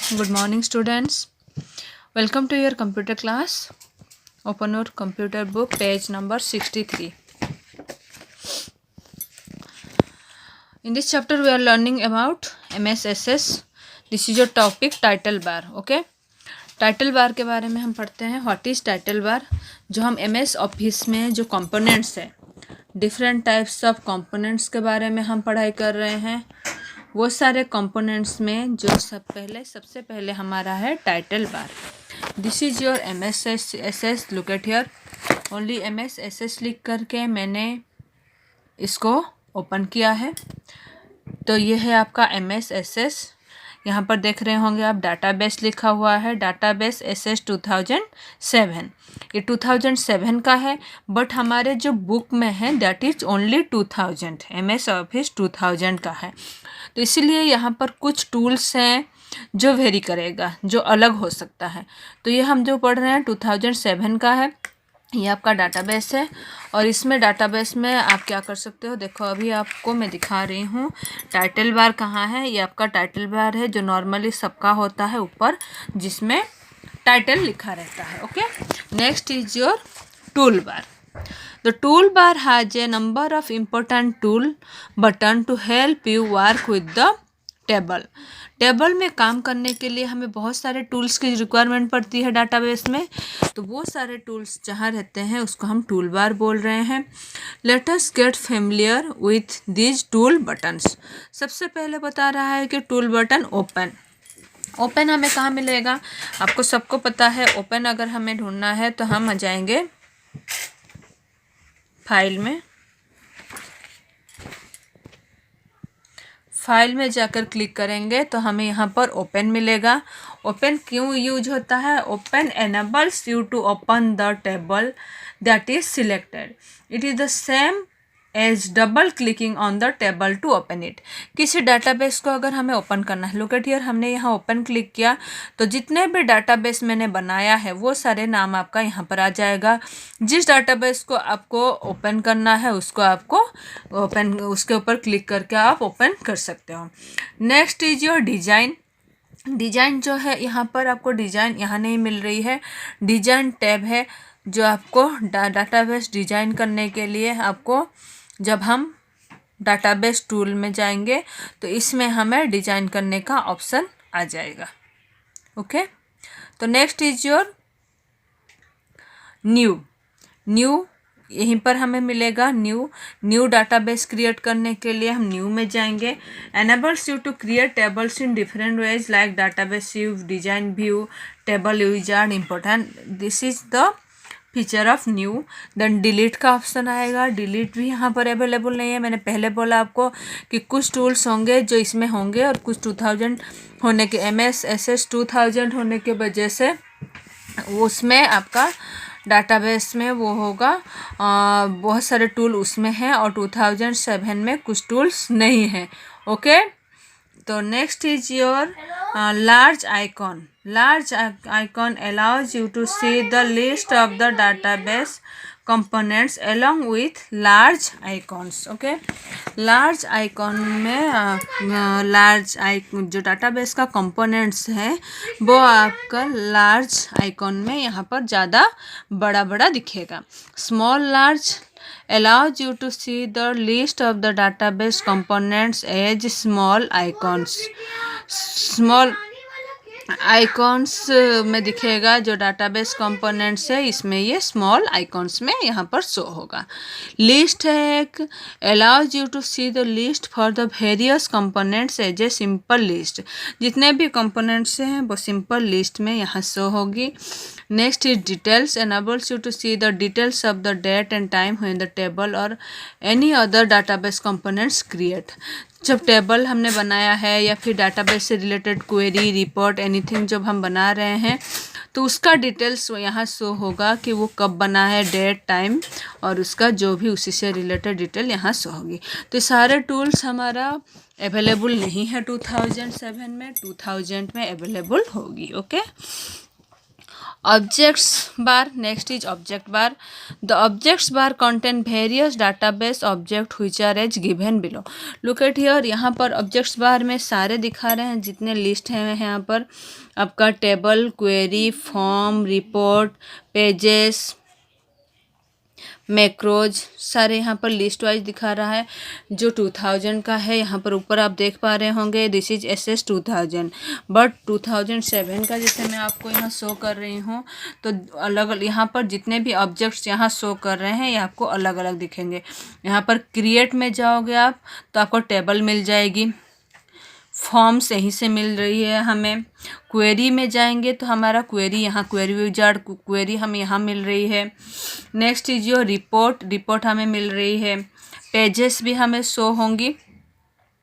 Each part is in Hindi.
Good morning, students. Welcome to your computer class. Open your computer book, page number 63. In this chapter, we are learning about MSSS. This is your topic, title bar. Okay. Title bar के बारे में हम पढ़ते हैं. What is title bar? जो हम MS ऑफिस में जो कंपोनेंट्स हैं, डिफरेंट टाइप्स ऑफ कंपोनेंट्स के बारे में हम पढ़ाई कर रहे हैं. वो सारे कंपोनेंट्स में जो सबसे पहले हमारा है title bar. This is your MSSS. Look at here. Only MSSS लिख करके मैंने इसको ओपन किया है. तो ये है आपका MSSS. यहाँ पर देख रहे होंगे आप, डाटाबेस लिखा हुआ है. Database SS 2007. ये 2007 का है, बट हमारे जो बुक में है that is only 2000. MS office 2000 का है. तो इसीलिए यहाँ पर कुछ टूल्स हैं जो वेरी करेगा, जो अलग हो सकता है. तो ये हम जो पढ़ रहे हैं 2007 का है. ये आपका डाटाबेस है और इसमें डाटाबेस में आप क्या कर सकते हो, देखो अभी आपको मैं दिखा रही हूँ. टाइटल बार कहाँ है? ये आपका टाइटल बार है जो नॉर्मली सबका होता है ऊपर, जिसमें टाइटल लिखा रहता है. Okay. Next is your tool bar. The toolbar has a number of important tool button to help you work with the table. Table में काम करने के लिए हमें बहुत सारे टूल्स की रिक्वायरमेंट पड़ती है डाटाबेस में. तो वो सारे टूल्स जहाँ रहते हैं उसको हम टूल बार बोल रहे हैं. Let us get familiar with these tool buttons. सबसे पहले बता रहा है कि टूल बटन ओपन. ओपन हमें कहाँ मिलेगा? आपको सबको पता है. ओपन अगर हमें ढूंढना है तो हम आ जाएंगे फाइल में. फाइल में जाकर क्लिक करेंगे तो हमें यहाँ पर ओपन मिलेगा. ओपन क्यों यूज होता है? Open enables you to open the table that is selected. It is the same as double clicking on the table to open it. किसी डाटाबेस को अगर हमें ओपन करना है, लुक एट हियर, हमने यहाँ ओपन क्लिक किया तो जितने भी डाटाबेस मैंने बनाया है वो सारे नाम आपका यहाँ पर आ जाएगा. जिस डाटाबेस को आपको ओपन करना है उसको आपको ओपन, उसके ऊपर क्लिक करके आप ओपन कर सकते हो. Next is your design. Design जो है, यहाँ पर आपको डिजाइन यहाँ नहीं मिल रही है. डिजाइन टैब है जो आपको डाटाबेस डिजाइन करने के लिए आपको, जब हम डाटाबेस टूल में जाएंगे तो इसमें हमें डिजाइन करने का ऑप्शन आ जाएगा. ओके. तो next is your new. New यहीं पर हमें मिलेगा. न्यू डाटाबेस क्रिएट करने के लिए हम न्यू में जाएंगे. Enables you to create tables in different ways like database view, design view, table wizard. Important, this is the feature of new. Then delete का ऑप्शन आएगा. डिलीट भी यहाँ पर अवेलेबल नहीं है. मैंने पहले बोला आपको कि कुछ टूल्स होंगे जो इसमें होंगे और कुछ 2000 होने के, MSSS 2000 होने के वजह से उसमें आपका डाटाबेस में वो होगा, बहुत सारे टूल उसमें हैं और 2007 में कुछ टूल्स नहीं हैं. ओके. तो next is your large icon. Large icon allows you to see the list of the database components along with large icons. Okay. Large icon में लार्ज आइकन जो डाटाबेस का कंपोनेंट्स है वो आपका लार्ज आइकॉन में यहाँ पर ज़्यादा बड़ा बड़ा दिखेगा. Small large allows you to see the list of the database components as small icons. Small icons में दिखेगा जो डाटाबेस कंपोनेंट्स है, इसमें ये स्मॉल आइकॉन्स में यहाँ पर शो होगा. लिस्ट है एक, allows you to see the list for the various components as a simple list. जितने भी कंपोनेंट्स हैं वो सिंपल लिस्ट में यहाँ शो होगी. Next is details. Enables you to see the details of the date and time when the table और any other database components create. जब टेबल हमने बनाया है या फिर डाटाबेस से रिलेटेड क्वेरी, रिपोर्ट, एनीथिंग जब हम बना रहे हैं तो उसका डिटेल्स यहाँ शो होगा कि वो कब बना है, डेट, टाइम और उसका जो भी उसी से रिलेटेड डिटेल यहाँ शो होगी. तो सारे टूल्स हमारा अवेलेबल नहीं है 2007 में, 2000 में अवेलेबल होगी. Okay. Objects bar, next is object bar. The objects bar contain various database object which are as given below. Look at here, यहाँ पर objects bar में सारे दिखा रहे हैं जितने लिस्ट हैं यहाँ पर आपका table, query, form, report, pages, macros सारे यहाँ पर लिस्ट वाइज दिखा रहा है। जो 2000 का है यहाँ पर ऊपर आप देख पा रहे होंगे दिस इज SS 2000, बट 2007 का जैसे मैं आपको यहाँ शो कर रही हूँ तो अलग यहाँ पर जितने भी ऑब्जेक्ट्स यहाँ शो कर रहे हैं ये आपको अलग अलग दिखेंगे। यहाँ पर क्रिएट में जाओगे आप तो आपको टेबल मिल जाएगी, फॉर्म्स यहीं से मिल रही है हमें, क्वेरी में जाएंगे तो हमारा क्वेरी यहाँ क्वेरी विजार्ड क्वेरी हमें यहाँ मिल रही है। नेक्स्ट इज योर रिपोर्ट हमें मिल रही है। पेजेस भी हमें शो होंगी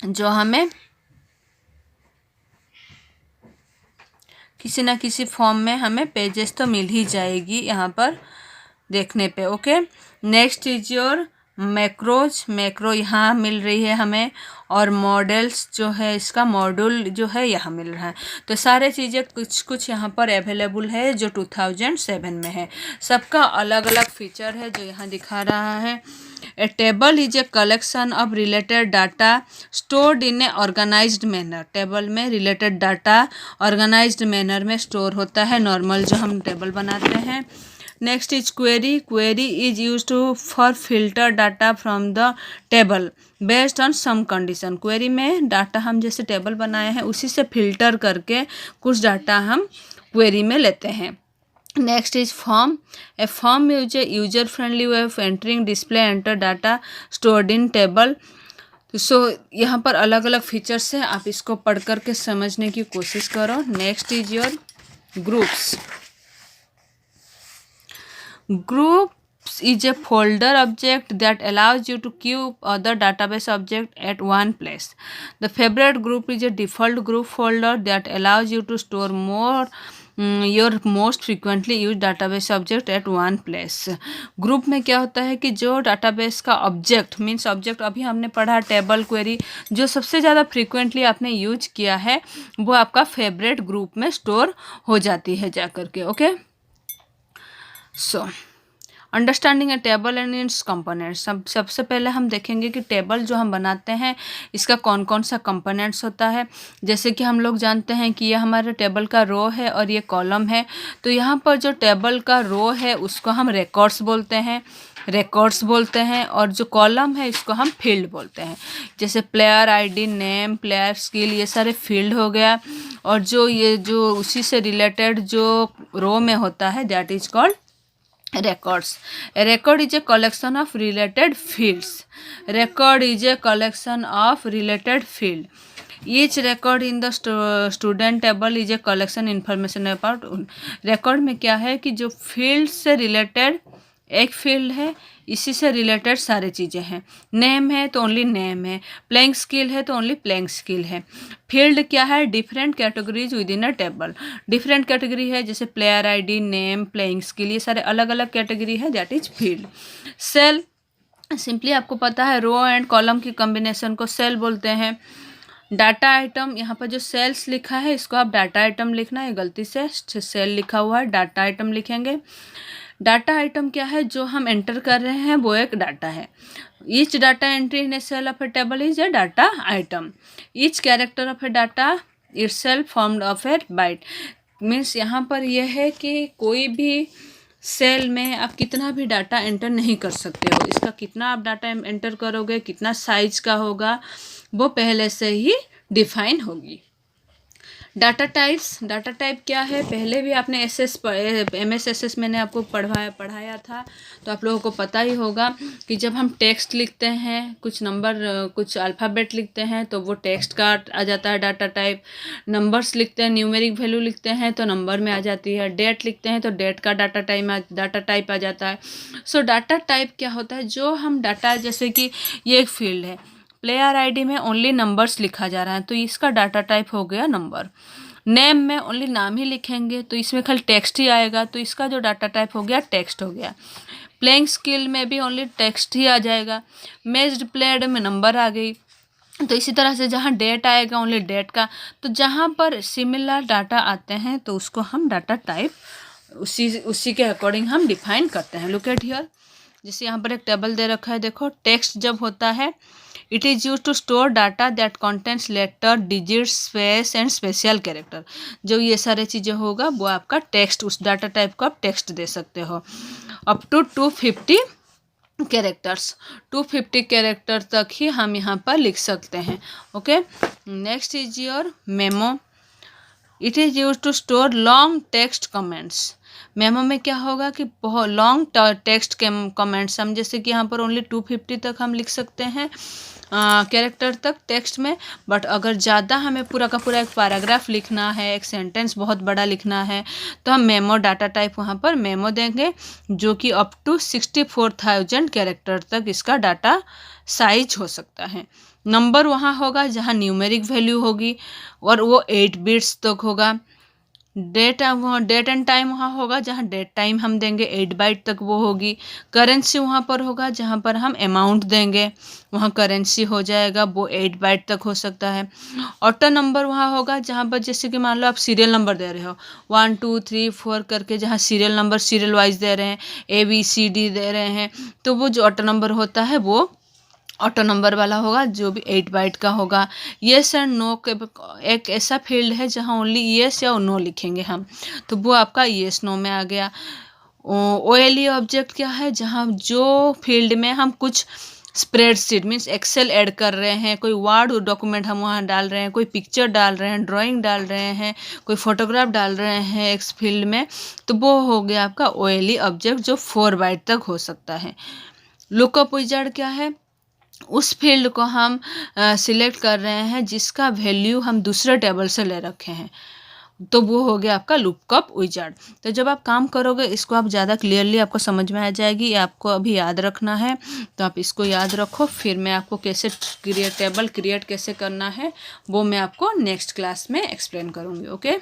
जो हमें किसी ना किसी फॉर्म में हमें पेजेस तो मिल ही जाएगी यहाँ पर देखने पे। Okay, next is your macro यहाँ मिल रही है हमें, और मॉडल्स जो है इसका मॉड्यूल जो है यहाँ मिल रहा है। तो सारे चीज़ें कुछ यहाँ पर अवेलेबल है जो 2007 में है। सबका अलग अलग फीचर है जो यहाँ दिखा रहा है। A table is a collection of related data stored in a organized manner. Table में रिलेटेड डाटा ऑर्गेनाइज्ड मैनर में स्टोर होता है, नॉर्मल जो हम टेबल बनाते हैं। Next is query is use to for filter data from the table based on some condition. Query में डाटा हम जैसे टेबल बनाए हैं उसी से फिल्टर करके कुछ डाटा हम क्वेरी में लेते हैं। Next is form, a form is a user friendly way of entering display enter data stored in table. So यहाँ पर अलग अलग फीचर्स है, आप इसको पढ़ करके समझने की कोशिश करो। Next is your groups. Groups is a folder object that allows you to keep other database object at one place. The favorite group is a default group folder that allows you to store your most frequently used database object at one place. Group में क्या होता है कि जो डाटाबेस का ऑब्जेक्ट मीन्स ऑब्जेक्ट अभी हमने पढ़ा टेबल क्वेरी, जो सबसे ज़्यादा फ्रीक्वेंटली आपने यूज किया है वो आपका फेवरेट ग्रुप में स्टोर हो जाती है जा करके। Okay, so understanding A table and it's components. सबसे पहले हम देखेंगे कि टेबल जो हम बनाते हैं इसका कौन कौन सा कंपोनेंट्स होता है। जैसे कि हम लोग जानते हैं कि यह हमारे टेबल का रो है और ये कॉलम है। तो यहाँ पर जो टेबल का रो है उसको हम रिकॉर्ड्स बोलते हैं और जो कॉलम है इसको हम फील्ड बोलते हैं। जैसे player ID, name, player skill, ये सारे फील्ड हो गया। और जो ये जो उसी से रिलेटेड जो रो में होता है that is called records. A record is a collection of related fields. Each record in the student table is a collection information about. record में क्या है कि जो field से related एक फील्ड है, इसी से रिलेटेड सारे चीज़ें हैं। नेम है तो ओनली नेम है, प्लेइंग स्किल है तो ओनली प्लेइंग स्किल है। फील्ड क्या है? Different categories within a table. Different category है जैसे player ID, name, playing skill, ये सारे अलग अलग कैटेगरी है, that is field. Cell, simply आपको पता है रो एंड कॉलम की कॉम्बिनेशन को सेल बोलते हैं। डाटा आइटम, यहाँ पर जो सेल्स लिखा है इसको आप डाटा आइटम लिखना है, गलती से सेल लिखा हुआ है, डाटा आइटम लिखेंगे। डाटा आइटम क्या है? जो हम एंटर कर रहे हैं वो एक डाटा है। Each data entry in a cell of a table is a data item. Each character of a data itself formed of a byte. Means यहाँ पर यह है कि कोई भी सेल में आप कितना भी डाटा एंटर नहीं कर सकते हो। इसका कितना आप डाटा एंटर करोगे, कितना साइज का होगा, वो पहले से ही डिफाइन होगी। डाटा टाइप्स, डाटा टाइप क्या है? पहले भी आपने MSSS मैंने आपको पढ़ाया था, तो आप लोगों को पता ही होगा कि जब हम टेक्स्ट लिखते हैं, कुछ नंबर, कुछ अल्फ़ाबेट लिखते हैं तो वो टेक्स्ट का आ जाता है डाटा टाइप। नंबर्स लिखते हैं, न्यूमेरिक वैल्यू लिखते हैं तो नंबर में आ जाती है। डेट लिखते हैं तो डेट का डाटा टाइप आ जाता है। सो डाटा टाइप क्या होता है? जो हम डाटा, जैसे कि ये एक फील्ड है, प्लेयर आईडी में ओनली नंबर्स लिखा जा रहा है तो इसका डाटा टाइप हो गया नंबर। नेम में ओनली नाम ही लिखेंगे तो इसमें खाली टेक्स्ट ही आएगा तो इसका जो डाटा टाइप हो गया टेक्स्ट हो गया। प्लेइंग स्किल में भी ओनली टेक्स्ट ही आ जाएगा। मैच्ड प्लेयर्ड में नंबर आ गई। तो इसी तरह से जहाँ डेट आएगा ओनली डेट का। तो जहाँ पर सिमिलर डाटा आते हैं तो उसको हम डाटा टाइप उसी के अकॉर्डिंग हम डिफाइन करते हैं। लुक एट हियर, जैसे यहाँ पर एक टेबल दे रखा है, देखो टेक्स्ट जब होता है it is use to store data that contents letter, digits, space and special character. जो ये सारे चीज़ें होगा वो आपका टेक्स्ट, उस डाटा टाइप को आप टेक्स्ट दे सकते हो। अप टू 250 कैरेक्टर्स, 250 कैरेक्टर तक ही हम यहाँ पर लिख सकते हैं। Okay, next is your memo. It is use to store long text comments. Memo में क्या होगा कि बहुत लॉन्ग टेक्स्ट कमेंट्स, हम जैसे कि यहाँ पर ओनली 250 तक हम लिख सकते हैं कैरेक्टर तक टेक्स्ट में, बट अगर ज़्यादा हमें पूरा का पूरा एक पैराग्राफ लिखना है, एक सेंटेंस बहुत बड़ा लिखना है, तो हम मेमो डाटा टाइप वहाँ पर मेमो देंगे, जो कि अप टू 64,000 कैरेक्टर तक इसका डाटा साइज हो सकता है। नंबर वहाँ होगा जहाँ न्यूमेरिक वैल्यू होगी और वो 8 बिट्स तक होगा। डेट एंड टाइम वहाँ होगा जहाँ डेट टाइम हम देंगे 8 बाइट तक वो होगी। करेंसी वहाँ पर होगा जहाँ पर हम अमाउंट देंगे, वहाँ करेंसी हो जाएगा, वो 8 बाइट तक हो सकता है। ऑटो नंबर वहाँ होगा जहाँ पर जैसे कि मान लो आप सीरियल नंबर दे रहे हो 1 2 3 4 करके, जहाँ सीरियल नंबर सीरियल वाइज दे रहे हैं, ABCD दे रहे हैं, तो वो जो ऑटो नंबर होता है वो ऑटो नंबर वाला होगा, जो भी 8 बाइट का होगा। येस एंड नो एक ऐसा फील्ड है जहाँ ओनली येस या नो लिखेंगे हम, तो वो आपका येस नो में आ गया। OLE ऑब्जेक्ट क्या है, जहाँ जो फील्ड में हम कुछ स्प्रेडशीट मीन्स एक्सेल ऐड कर रहे हैं, कोई वर्ड डॉक्यूमेंट हम वहाँ डाल रहे हैं, कोई पिक्चर डाल रहे हैं, ड्राइंग डाल रहे हैं, कोई फोटोग्राफ डाल रहे हैं एक फील्ड में, तो वो हो गया आपका OLE ऑब्जेक्ट जो 4 बाइट तक हो सकता है। लुकअप विजार्ड क्या है, उस फील्ड को हम सिलेक्ट कर रहे हैं जिसका वैल्यू हम दूसरे टेबल से ले रखे हैं, तो वो हो गया आपका लुकअप विजार्ड। तो जब आप काम करोगे इसको आप ज़्यादा क्लियरली आपको समझ में आ जाएगी। ये आपको अभी याद रखना है, तो आप इसको याद रखो, फिर मैं आपको कैसे टेबल क्रिएट कैसे करना है वो मैं आपको नेक्स्ट क्लास में एक्सप्लेन करूँगी। ओके।